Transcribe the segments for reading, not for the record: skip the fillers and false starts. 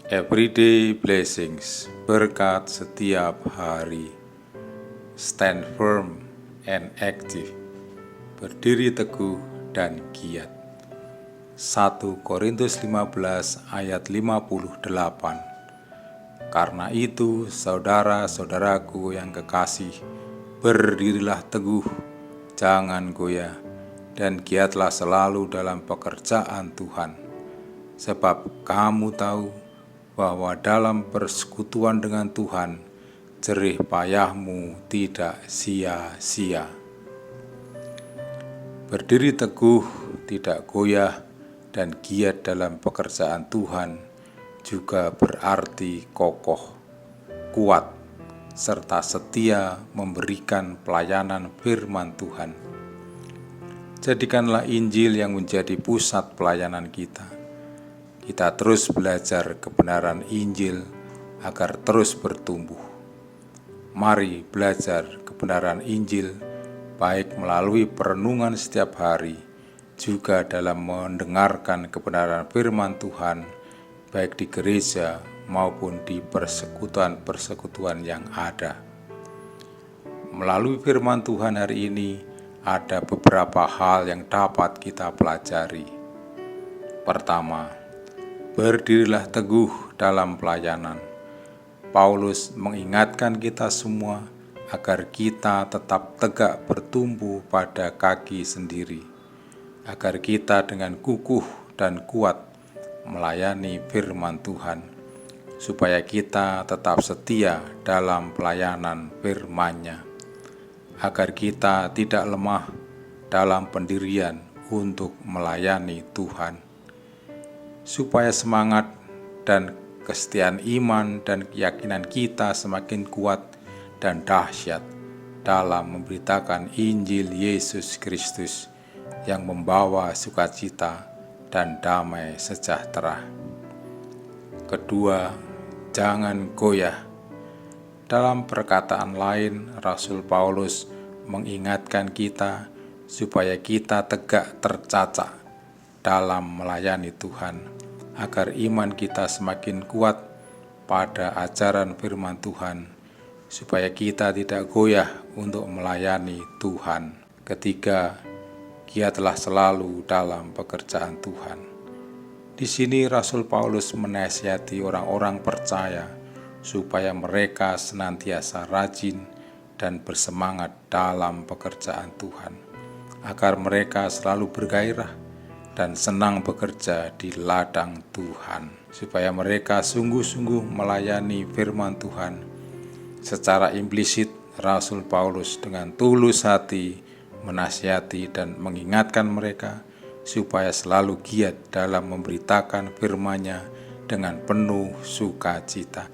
Everyday blessings, berkat setiap hari. Stand firm and active, berdiri teguh dan giat. 1 Korintus 15 ayat 58. Karena itu, saudara-saudaraku yang kekasih, berdirilah teguh, jangan goyah, dan giatlah selalu dalam pekerjaan Tuhan. Sebab kamu tahu bahwa dalam persekutuan dengan Tuhan, jerih payahmu tidak sia-sia. Berdiri teguh, tidak goyah, dan giat dalam pekerjaan Tuhan juga berarti kokoh, kuat, serta setia memberikan pelayanan firman Tuhan. Jadikanlah Injil yang menjadi pusat pelayanan kita. Kita terus belajar kebenaran Injil agar terus bertumbuh. Mari belajar kebenaran Injil, baik melalui perenungan setiap hari, juga dalam mendengarkan kebenaran firman Tuhan, baik di gereja maupun di persekutuan-persekutuan yang ada. Melalui firman Tuhan hari ini, ada beberapa hal yang dapat kita pelajari. Pertama, berdirilah teguh dalam pelayanan. Paulus mengingatkan kita semua agar kita tetap tegak bertumbuh pada kaki sendiri, agar kita dengan kukuh dan kuat melayani firman Tuhan, supaya kita tetap setia dalam pelayanan firman-Nya, agar kita tidak lemah dalam pendirian untuk melayani Tuhan, supaya semangat dan kesetiaan iman dan keyakinan kita semakin kuat dan dahsyat dalam memberitakan Injil Yesus Kristus yang membawa sukacita dan damai sejahtera. Kedua, jangan goyah. Dalam perkataan lain, Rasul Paulus mengingatkan kita supaya kita tegak tercacak dalam melayani Tuhan, agar iman kita semakin kuat pada ajaran firman Tuhan, supaya kita tidak goyah untuk melayani Tuhan. Ketiga, giatlah selalu dalam pekerjaan Tuhan. Di sini Rasul Paulus menasihati orang-orang percaya supaya mereka senantiasa rajin dan bersemangat dalam pekerjaan Tuhan, agar mereka selalu bergairah dan senang bekerja di ladang Tuhan, supaya mereka sungguh-sungguh melayani firman Tuhan. Secara implisit, Rasul Paulus dengan tulus hati menasihati dan mengingatkan mereka supaya selalu giat dalam memberitakan firman-Nya dengan penuh sukacita.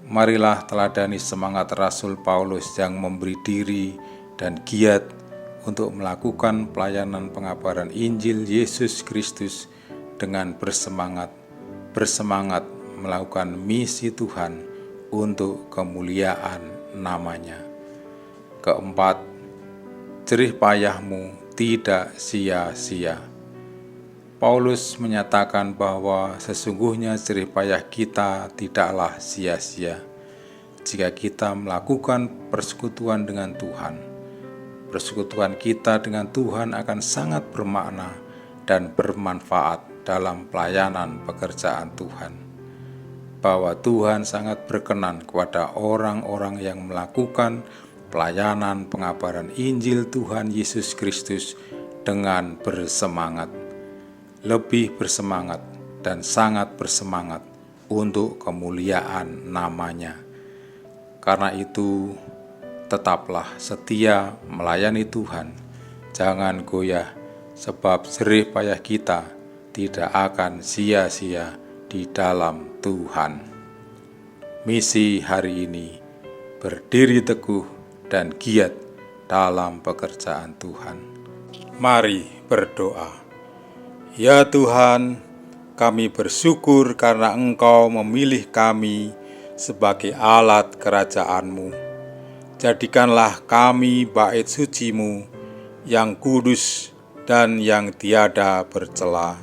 Marilah teladani semangat Rasul Paulus yang memberi diri dan giat untuk melakukan pelayanan pengabaran Injil Yesus Kristus dengan bersemangat melakukan misi Tuhan untuk kemuliaan nama-Nya. Keempat, jerih payahmu tidak sia-sia. Paulus menyatakan bahwa sesungguhnya jerih payah kita tidaklah sia-sia jika kita melakukan persekutuan dengan Tuhan. Persekutuan kita dengan Tuhan akan sangat bermakna dan bermanfaat dalam pelayanan pekerjaan Tuhan. Bahwa Tuhan sangat berkenan kepada orang-orang yang melakukan pelayanan pengabaran Injil Tuhan Yesus Kristus dengan bersemangat, lebih bersemangat dan sangat bersemangat untuk kemuliaan nama-Nya. Karena itu, tetaplah setia melayani Tuhan, jangan goyah, sebab jerih payah kita tidak akan sia-sia di dalam Tuhan. Misi hari ini, berdiri teguh dan giat dalam pekerjaan Tuhan. Mari berdoa. Ya Tuhan, kami bersyukur karena Engkau memilih kami sebagai alat kerajaan-Mu. Jadikanlah kami bait suci-Mu yang kudus dan yang tiada bercela.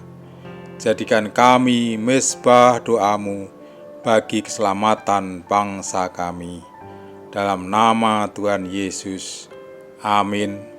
Jadikan kami mezbah doa-Mu bagi keselamatan bangsa kami. Dalam nama Tuhan Yesus. Amin.